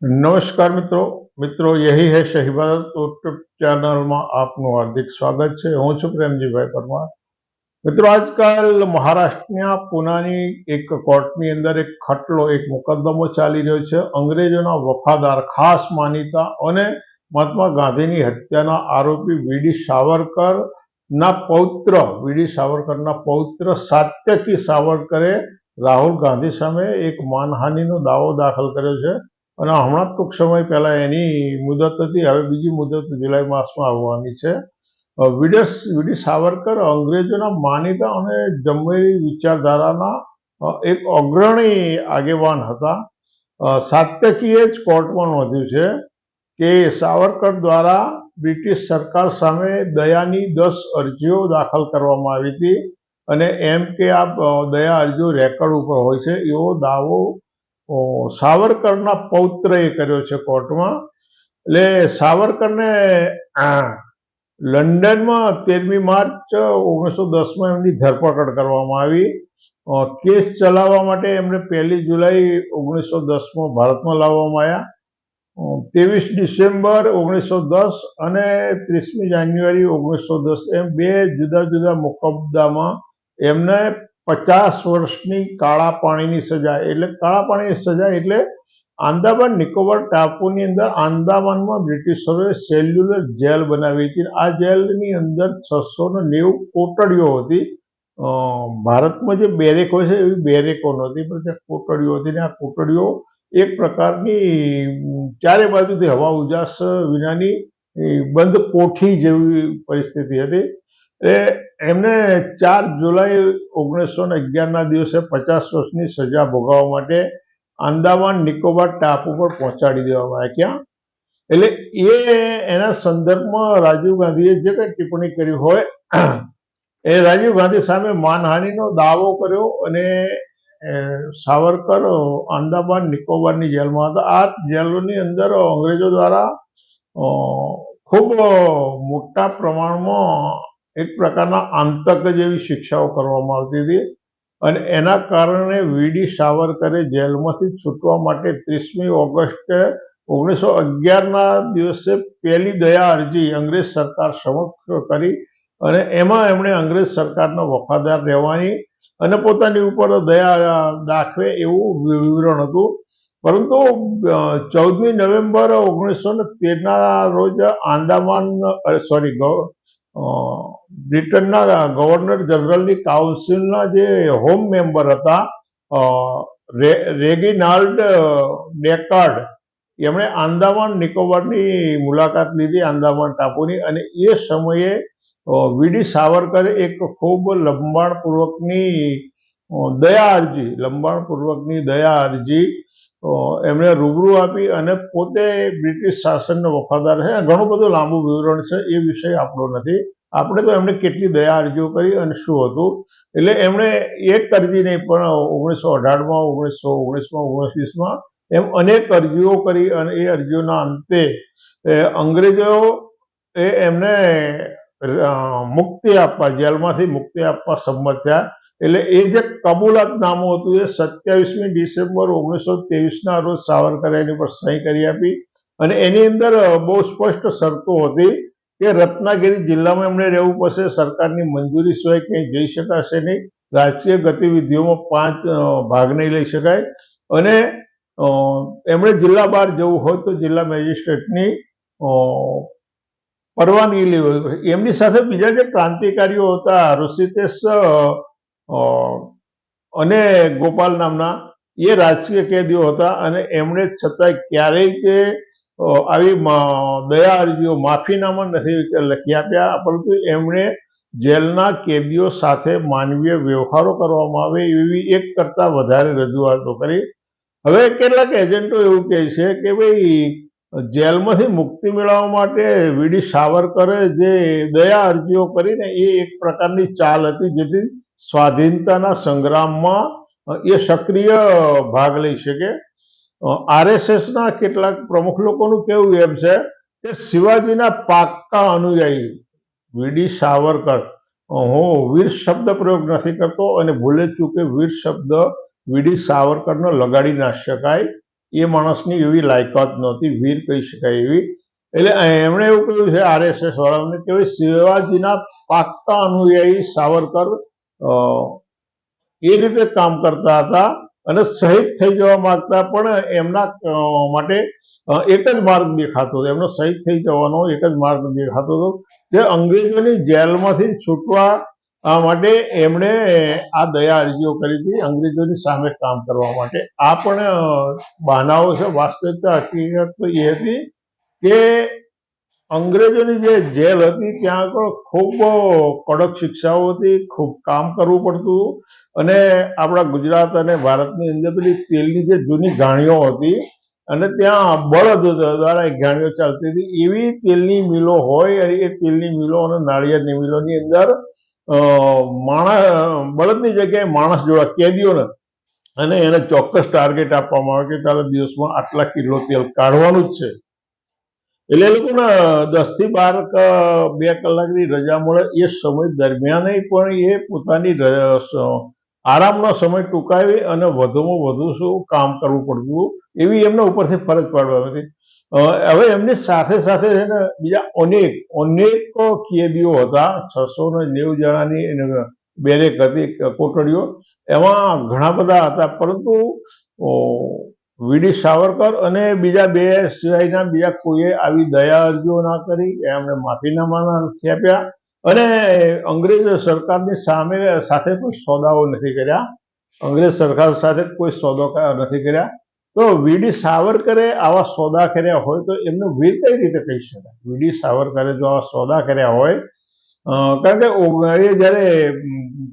नमस्कार मित्रों मित्रों यही है सही बात यूट्यूब चैनल में आपનું हार्दिक स्वागत है। हूँ છું પ્રેમજીભાઈ પરમાર। મિત્રો આજકાલ મહારાષ્ટ્રના પુનાની એક કોર્ટની અંદર એક ખટલો એક મુકદ્દમો ચાલી રહ્યો છે। અંગ્રેજોના વફાદાર ખાસ માનીતા અને મહાત્મા ગાંધીની હત્યાના આરોપી વીડી સાવરકરના પૌત્ર સાત્યકી સાવરકરે રાહુલ ગાંધી સામે એક માનહાનિનો દાવો દાખલ કર્યો છે અને હમણાં ટૂંક સમય પહેલા એની મુદત હતી, હવે બીજી મુદત જુલાઈ માસમાં આવવાની છે। વીડી સાવરકર અંગ્રેજોના માનીતા અને જમણી વિચારધારાના એક અગ્રણી આગેવાન હતા। સાત્યકીએ જ કોર્ટમાં નોંધ્યું છે કે સાવરકર દ્વારા બ્રિટિશ સરકાર સામે દયાની 10 અરજીઓ દાખલ કરવામાં આવી હતી અને એમ કે આ દયા અરજીઓ રેકોર્ડ ઉપર હોય છે એવો દાવો સાવરકરના પૌત્રએ કર્યો છે કોર્ટમાં। એટલે સાવરકરને લંડનમાં 13મી માર્ચ 1910 એમની ધરપકડ કરવામાં આવી। કેસ ચલાવવા માટે એમને 1 જુલાઈ 1910 ભારતમાં લાવવામાં આવ્યા। 23 ડિસેમ્બર 1910 અને 30મી જાન્યુઆરી 1910 એમ બે જુદા જુદા મુકદ્દમામાં એમને 50 વર્ષની કાળા પાણીની સજા, એટલે કાળા પાણીની સજા એટલે આંદામાન નિકોબાર ટાપુની અંદર આંદામાનમાં બ્રિટિશરોએ સેલ્યુલર જેલ બનાવી હતી। આ જેલની અંદર 690 કોટડીઓ હતી। ભારતમાં જે બેરેક હોય છે એવી બેરેકો નહોતી, પણ ત્યાં કોટડીઓ હતી ને આ કોટડીઓ એક પ્રકારની ચારે બાજુથી હવા ઉજાસ વિનાની બંધ કોઠી જેવી પરિસ્થિતિ હતી। એમને 4 જુલાઈ 1911ના દિવસે 50 વર્ષની સજા ભોગવવા માટે આંદામાન નિકોબાર ટાપુ પર પહોંચાડી દેવામાં આવ્યા। ક્યાં? એટલે એના સંદર્ભમાં રાજીવ ગાંધીએ જે કંઈ ટિપ્પણી કરી હોય એ રાજીવ ગાંધી સામે માનહાનિનો દાવો કર્યો અને સાવરકર આંદામાન નિકોબારની જેલમાં હતા। આ જેલોની અંદર અંગ્રેજો દ્વારા ખૂબ મોટા પ્રમાણમાં એક પ્રકારના આંતક જેવી શિક્ષાઓ કરવામાં આવતી હતી અને એના કારણે વીડી સાવરકરે જેલમાંથી છૂટવા માટે 30મી ઓગસ્ટ 1911ના દિવસે પહેલી દયા અરજી અંગ્રેજ સરકાર સમક્ષ કરી અને એમાં એમણે અંગ્રેજ સરકારના વફાદાર રહેવાની અને પોતાની ઉપર દયા દાખવે એવું વિવરણ હતું। પરંતુ 14મી નવેમ્બર 1913ના રોજ બ્રિટનના ગવર્નર જનરલની કાઉન્સિલના જે હોમ મેમ્બર હતા રેગિનાલ્ડ ડેકાર્ડ, એમણે આંદામાન નિકોબારની મુલાકાત લીધી આંદામાન ટાપુની અને એ સમયે વીડી સાવરકરે એક ખૂબ લંબાણપૂર્વકની દયા અરજી એમણે રૂબરૂ આપી અને પોતે બ્રિટિશ શાસનનો વફાદાર છે। ઘણું બધું લાંબુ વિવરણ છે, એ વિષય આપણો નથી। આપણે તો એમણે કેટલી દયા અરજીઓ કરી અને શું હતું, એટલે એમણે એક અરજી નહીં પણ 1918માં 1919માં 1920માં એમ અનેક અરજીઓ કરી અને એ અરજીઓના અંતે અંગ્રેજો એમને મુક્તિ આપવા, જેલમાંથી મુક્તિ આપવા સંમત થયા। એટલે એ જે કબૂલાતનામું હતું એ 27મી ડિસેમ્બર 1923ના રોજ સાવરકરે એની પર સહી કરી આપી અને એની અંદર બહુ સ્પષ્ટ શરતો હતી કે રત્નાગિરી જિલ્લામાં એમણે રહેવું પડશે, સરકારની મંજૂરી સિવાય ક્યાંય જઈ શકાશે નહીં, રાજકીય ગતિવિધિઓમાં ભાગ નહીં લઈ શકાય અને એમણે જિલ્લા બહાર જવું હોય તો જિલ્લા મેજિસ્ટ્રેટની પરવાનગી લેવી હોય। એમની સાથે બીજા જે ક્રાંતિકારીઓ હતા ઋષિકેશ અને ગોપાલ નામના, એ રાજકીય કેદીઓ હતા અને એમણે છતાંય ક્યારેય કે આવી દયા અરજીઓ માફીનામા નથી લખી આપ્યા, પરંતુ એમણે જેલના કેદીઓ સાથે માનવીય વ્યવહારો કરવામાં આવે એવી એક કરતાં વધારે રજૂઆતો કરી। હવે કેટલાક એજન્ટો એવું કહે છે કે ભાઈ જેલમાંથી મુક્તિ મેળવવા માટે વીડી સાવરકરે જે દયા અરજીઓ કરીને એ એક પ્રકારની ચાલ હતી જેથી સ્વાધીનતાના સંગ્રામમાં એ સક્રિય ભાગ લઈ શકે। આરએસએસના કેટલાક પ્રમુખ લોકોનું કહેવું એમ છે કે શિવાજીના પાક્કા અનુયાયી વીડી સાવરકર, હું વીર શબ્દ પ્રયોગ નથી કરતો અને ભૂલે ચૂકે વીર શબ્દ વીડી સાવરકરનો લગાડી ના શકાય, એ માણસની એવી લાયકાત નહોતી, વીર કહી શકાય એવી. એટલે એમણે એવું કહ્યું છે RSS વાળાને કે શિવાજીના પાક્કા અનુયાયી સાવરકર એ રીતે કામ કરતા હતા અને શહીદ થઈ જવા માંગતા, પણ એમના માટે એક જ માર્ગ દેખાતો હતો, એમનો શહીદ થઈ જવાનો એક જ માર્ગ દેખાતો હતો કે અંગ્રેજોની જેલમાંથી છૂટવા માટે એમણે આ દયા અરજીઓ કરી હતી, અંગ્રેજોની સામે કામ કરવા માટે. આ પણ બહાનાઓ છે. વાસ્તવિકતા હકીકત તો એ હતી કે અંગ્રેજોની જે જેલ હતી ત્યાં આગળ ખૂબ કડક શિક્ષાઓ હતી, ખૂબ કામ કરવું પડતું, અને આપણા ગુજરાત અને ભારતની અંદર પેલી તેલની જે જૂની ઘાણીઓ હતી અને ત્યાં બળદ દ્વારા ઘાણીઓ ચાલતી હતી, એવી તેલની મિલો હોય. એ તેલની મિલો અને નાળિયેરની મિલોની અંદર બળદની જગ્યાએ માણસ જોડા કેદીઓને, અને એને ચોક્કસ ટાર્ગેટ આપવામાં આવે કે તારે દિવસમાં આટલા કિલો તેલ કાઢવાનું જ છે. એટલે એ લોકોને 10 થી 12 2 કલાકની રજા મળે એ સમય દરમિયાન પણ એ પોતાની આરામનો સમય ટૂંકાવી અને વધુમાં વધુ શું કામ કરવું પડતું, એવી એમના ઉપરથી ફરજ પાડવામાં હતી. હવે એમની સાથે સાથે છે ને બીજા અનેક કેદીઓ હતા. 690 જણાની બેરેક હતી, કોટડીઓ. એમાં ઘણા બધા હતા, પરંતુ વીડી સાવરકર અને બીજા બે સિવાયના બીજા કોઈએ આવી દયા અરજીઓ ના કરી, એમણે માફીનામા નથી આપ્યા, અને અંગ્રેજ સરકારની સાથે કોઈ સોદાઓ નથી કર્યા. અંગ્રેજ સરકાર સાથે કોઈ સોદો નથી કર્યા. તો વીડી સાવરકરે આવા સોદા કર્યા હોય તો એમને વીર કઈ રીતે કહી શકાય? વીડી સાવરકરે જો આવા સોદા કર્યા હોય, કારણ કે એ જ્યારે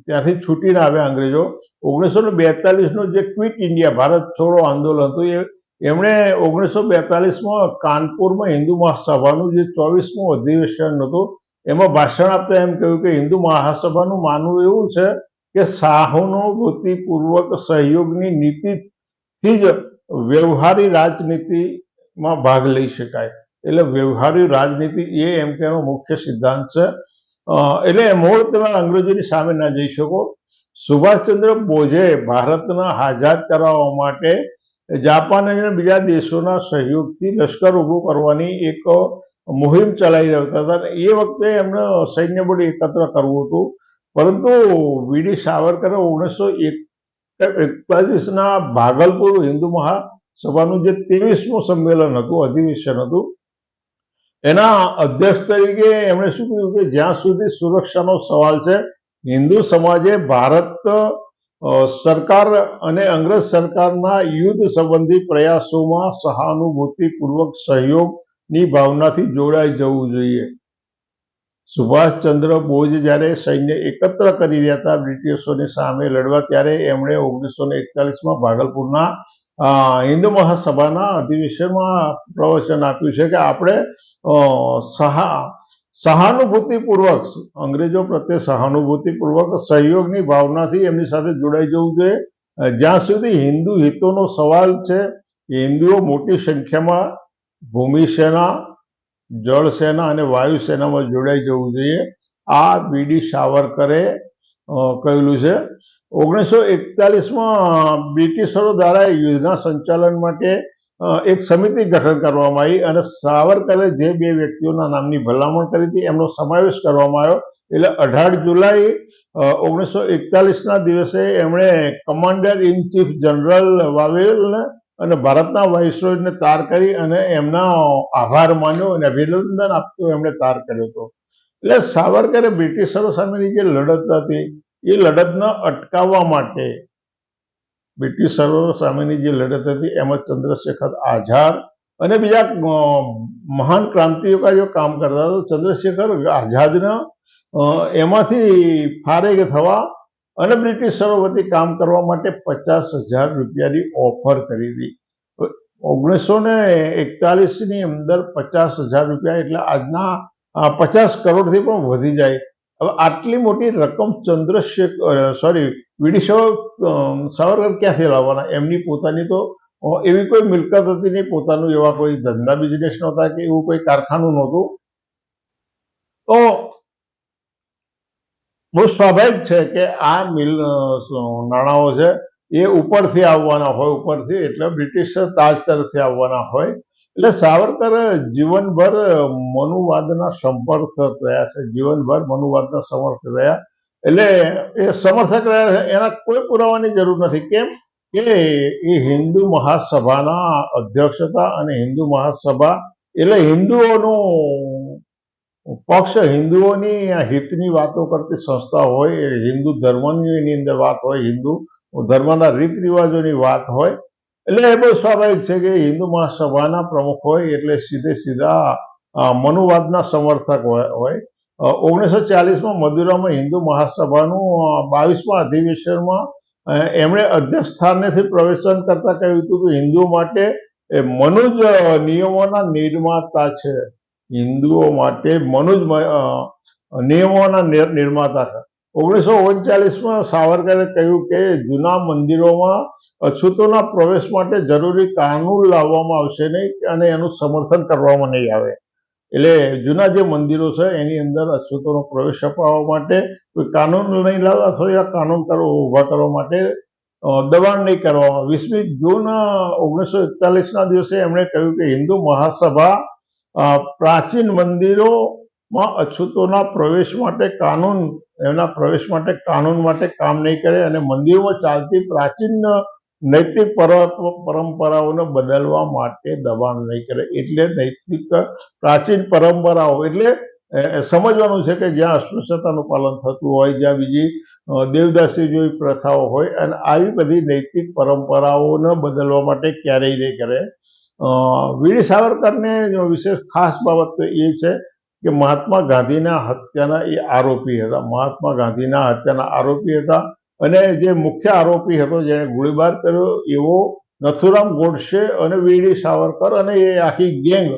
ત્યાંથી છૂટીને આવ્યા અંગ્રેજો, 1942 જે ક્વિટ ઇન્ડિયા ભારત છોડો આંદોલન હતું, એમણે 1942માં કાનપુરમાં હિન્દુ મહાસભાનું જે 24મું અધિવેશન હતું, એમાં ભાષણ આપતા એમ કહ્યું કે હિન્દુ મહાસભાનું માનવું એવું છે કે સહાનુભૂતિપૂર્વક સહયોગની નીતિથી જ વ્યવહારી રાજનીતિમાં ભાગ લઈ શકાય. એટલે વ્યવહારી રાજનીતિ એ એમ કે એનો મુખ્ય સિદ્ધાંત છે. એટલે મૂળ તમે અંગ્રેજોની સામે ના જઈ શકો. સુભાષચંદ્ર બોઝે ભારતના આઝાદ કરાવવા માટે જાપાન અને બીજા દેશોના સહયોગથી લશ્કર ઊભું કરવાની એક મુહિમ ચલાવી રહ્યા હતા. એ વખતે એમને સૈન્ય બળ એકત્ર કરવું હતું, પરંતુ વીડી સાવરકરે 1941ના ભાગલપુર હિન્દુ મહાસભાનું જે 23મું સંમેલન હતું, અધિવેશન હતું, એના અધ્યક્ષ તરીકે એમણે શું કહ્યું કે જ્યાં સુધી સુરક્ષાનો સવાલ છે, હિન્દુ સમાજે ભારત સરકાર અને અંગ્રેજ સરકારના યુદ્ધ સંબંધી પ્રયાસોમાં સહાનુભૂતિપૂર્વક સહયોગની ભાવનાથી જોડાઈ જવું જોઈએ. સુભાષચંદ્ર બોઝ જ્યારે સૈન્ય એકત્ર કરી રહ્યા હતા બ્રિટિશોની સામે લડવા, ત્યારે એમણે 1941માં ભાગલપુરના હિન્દુ મહાસભાના અધિવેશનમાં પ્રવચન આપ્યું છે કે આપણે સહાનુભૂતિપૂર્વક, અંગ્રેજો પ્રત્યે સહાનુભૂતિપૂર્વક સહયોગની ભાવનાથી એમની સાથે જોડાઈ જવું જોઈએ. જ્યાં સુધી હિન્દુ હિતોનો સવાલ છે, હિન્દુઓ મોટી સંખ્યામાં ભૂમિ સેના, જળ સેના અને વાયુ સેનામાં જોડાઈ જવું જોઈએ. આ વીડી સાવરકરે કહેલું છે. 1941માં બ્રિટિશરો દ્વારા યુદ્ધના સંચાલન માટે એક સમિતિ ગઠન કરવામાં આવી અને સાવરકરે જે બે વ્યક્તિઓના નામની ભલામણ કરી હતી એમનો સમાવેશ કરવામાં આવ્યો. એટલે 18 જુલાઈ 1941ના દિવસે એમણે કમાન્ડર ઇન ચીફ જનરલ વાવેલને અને ભારતના વાઇસરોયને તાર કરી અને એમના આભાર માન્યો અને અભિનંદન આપતો એમણે તાર કર્યો હતો. એટલે સાવરકરે બ્રિટિશરો સામેની જે લડત હતી એ લડતને અટકાવવા માટે, બ્રિટિશરો સામેની જે લડત હતી એમાં ચંદ્રશેખર આઝાદ અને બીજા મહાન ક્રાંતિકારીઓ કામ કરતા હતા. ચંદ્રશેખર આઝાદના એમાંથી ફારેગ થવા અને બ્રિટિશરો વતી કામ કરવા માટે 50,000 રૂપિયાની ઓફર કરી હતી. 1941ની અંદર 50,000 રૂપિયા એટલે આજના 50 કરોડથી પણ વધી જાય. હવે આટલી મોટી રકમ વીડી સાવરકર ક્યાંથી લાવવાના? એમની પોતાની તો એવી કોઈ મિલકત હતી નહીં, પોતાનું એવા કોઈ ધંધા બિઝનેસ નહોતા કે એવું કોઈ કારખાનું નહોતું. તો બહુ સ્વાભાવિક છે કે આ નાણાઓ છે એ ઉપરથી આવવાના હોય, ઉપરથી એટલે બ્રિટિશ તાજ તરફથી આવવાના હોય. એટલે સાવરકર જીવનભર મનુવાદના સમર્થક રહ્યા છે, જીવનભર મનુવાદના સમર્થક રહ્યા. એટલે એ સમર્થક રહ્યા છે એના કોઈ પુરાવાની જરૂર નથી. કેમ કે એ હિન્દુ મહાસભાના અધ્યક્ષ હતા, અને હિન્દુ મહાસભા એટલે હિન્દુઓનું પક્ષ, હિન્દુઓની હિતની વાતો કરતી સંસ્થા હોય, હિન્દુ ધર્મની એની અંદર વાત હોય, હિન્દુ ધર્મના રીત રિવાજોની વાત હોય. એટલે એ બહુ સ્વાભાવિક છે કે હિન્દુ મહાસભાના પ્રમુખ હોય એટલે સીધે સીધા મનુવાદના સમર્થક હોય. 1940માં મદુરામાં હિન્દુ મહાસભાનું 22મા અધિવેશનમાં એમણે અધ્યક્ષ સ્થાનેથી પ્રવેશન કરતા કહ્યું હતું કે હિન્દુઓ માટે મનુ જ નિયમોના નિર્માતા છે, હિન્દુઓ માટે મનુ જ નિયમોના નિર્માતા છે. 1939માં સાવરકરે કહ્યું કે જૂના મંદિરોમાં અછૂતોના પ્રવેશ માટે જરૂરી કાનૂન લાવવામાં આવશે નહીં અને એનું સમર્થન કરવામાં નહીં આવે. એટલે જૂના જે મંદિરો છે એની અંદર અછૂતોનો પ્રવેશ અપાવવા માટે કોઈ કાનૂન નહીં લાવવા અથવા એવા કાનૂન ઊભા કરવા માટે દબાણ નહીં કરવામાં. 20મી જૂન 1941ના દિવસે એમણે કહ્યું કે હિન્દુ મહાસભા પ્રાચીન મંદિરોમાં અછૂતોના પ્રવેશ માટે એના પ્રવેશ માટે કાનૂન માટે કામ નહીં કરે અને મંદિરોમાં ચાલતી પ્રાચીન નૈતિક પરંપરાઓને બદલવા માટે દબાણ નહીં કરે. એટલે નૈતિક પ્રાચીન પરંપરાઓ એટલે સમજવાનું છે કે જ્યાં અસ્પૃશ્યતાનું પાલન થતું હોય, જ્યાં બીજી દેવદાસી જેવી પ્રથાઓ હોય, અને આવી બધી નૈતિક પરંપરાઓને બદલવા માટે ક્યારેય નહીં કરે. વીર સાવરકરને વિશેષ ખાસ બાબત તો એ છે કે મહાત્મા ગાંધીના હત્યાના એ આરોપી હતા. મહાત્મા ગાંધીના હત્યાના આરોપી હતા, અને જે મુખ્ય આરોપી હતો જેણે ગોળીબાર કર્યો એવો નથુરામ ગોડસે અને વીર સાવરકર અને એ આખી ગેંગ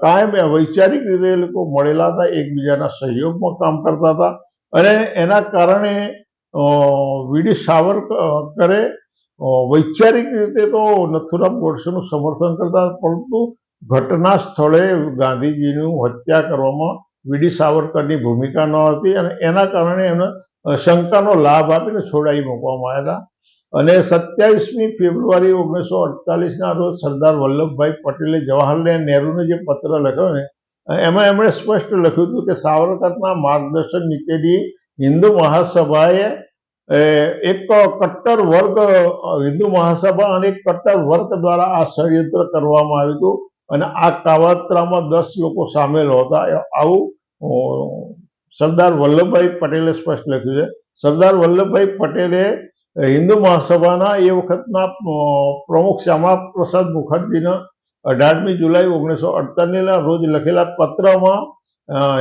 કાયમ વૈચારિક રીતે એ લોકો મળેલા હતા, એકબીજાના સહયોગમાં કામ કરતા હતા. અને એના કારણે વીર સાવરકરે વૈચારિક રીતે તો નથુરામ ગોડસેનું સમર્થન કરતા, પરંતુ ઘટના સ્થળે ગાંધીજીનું હત્યા કરવામાં વીર સાવરકરની ભૂમિકા ન હતી, અને એના કારણે એમને શંકાનો લાભ આપીને છોડાવી મૂકવામાં આવ્યા હતા. અને 27મી ફેબ્રુઆરી 1948ના રોજ સરદાર વલ્લભભાઈ પટેલે જવાહરલાલ નહેરુને જે પત્ર લખ્યો ને એમાં એમણે સ્પષ્ટ લખ્યું હતું કે સાવરકરના માર્ગદર્શન નીચેની હિન્દુ મહાસભાએ એક કટ્ટર વર્ગ, હિન્દુ મહાસભા અને એક કટ્ટર વર્ગ દ્વારા આ ષડયંત્ર કરવામાં આવ્યું હતું, અને આ કાવતરામાં 10 લોકો સામેલ હતા. આવું સરદાર વલ્લભભાઈ પટેલે સ્પષ્ટ લખ્યું છે. સરદાર વલ્લભભાઈ પટેલે હિન્દુ મહાસભાના એ વખતના પ્રમુખ શ્યામા પ્રસાદ મુખર્જીના 18મી જુલાઈ 1948ના રોજ લખેલા પત્રમાં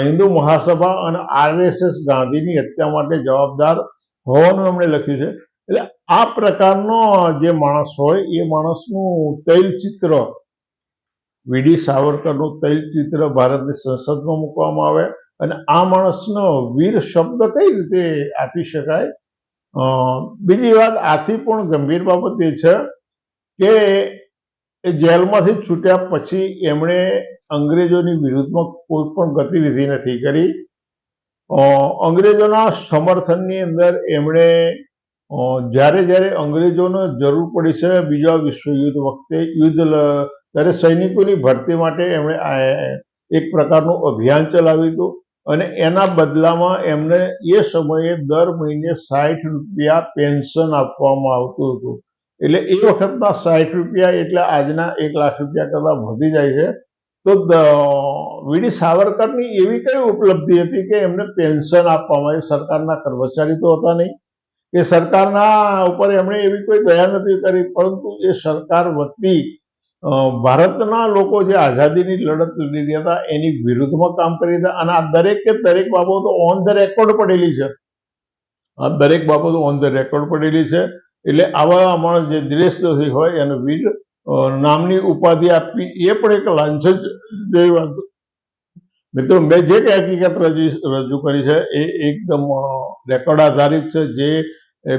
હિન્દુ મહાસભા અને RSS ગાંધીની હત્યા માટે જવાબદાર હોવાનું એમણે લખ્યું છે. એટલે આ પ્રકારનો જે માણસ હોય એ માણસનું તૈલચિત્ર, વીર સાવરકરનું તૈલચિત્ર ભારતની સંસદમાં મૂકવામાં આવે, અને આ માણસનો વીર શબ્દ કઈ રીતે આપી શકાય. બીજી વાત આથી પણ ગંભીર બાબત એ છે કે એ જેલમાંથી છૂટ્યા પછી એમણે અંગ્રેજોની વિરુદ્ધમાં કોઈ પણ ગતિવિધિ નથી કરી. અંગ્રેજોના સમર્થનની અંદર એમણે જ્યારે અંગ્રેજોને જરૂર પડી છે બીજા વિશ્વયુદ્ધ વખતે ત્યારે સૈનિકોની ભરતી માટે એમણે એક પ્રકારનું અભિયાન ચલાવ્યું હતું, અને એના બદલામાં એમને એ સમયે દર મહિને 60 રૂપિયા પેન્શન આપવામાં આવતું હતું. એટલે એ વખતના 60 રૂપિયા એટલે આજના 1 લાખ રૂપિયા કરતાં વધી જાય છે. તો વીર સાવરકરની એવી કઈ ઉપલબ્ધિ હતી કે એમને પેન્શન આપવામાં આવી? સરકારના કર્મચારી તો હતા નહીં, કે સરકારના ઉપર એમણે એવી કોઈ દયા નથી કરી, પરંતુ એ સરકાર વતી ભારતના લોકો જે આઝાદીની લડત લડી રહ્યા હતા એની વિરુદ્ધમાં કામ કરી હતા. અને આ દરેક બાબતો ઓન ધ રેકોર્ડ પડેલી છે. આ દરેક બાબતો ઓન ધ રેકોર્ડ પડેલી છે. એટલે આવા માણસ જે દિનેશદોશી હોય એને વીર નામની ઉપાધિ આપવી એ પણ એક લાંછન જેવી વાત. મિત્રો, મેં જે કંઈ હકીકત રજૂ કરી છે એ એકદમ રેકોર્ડ આધારિત છે. જે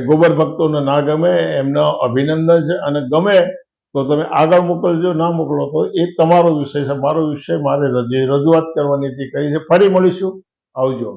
ગોબર ભક્તોને ના ગમે એમનો અભિનંદન છે, અને ગમે તો તમે આગળ મોકલજો, ના મોકલો તો એ તમારો વિષય છે. મારો વિષય મારે રજૂઆત કરવાની હતી કરી છે. ફરી મળીશું. આવજો.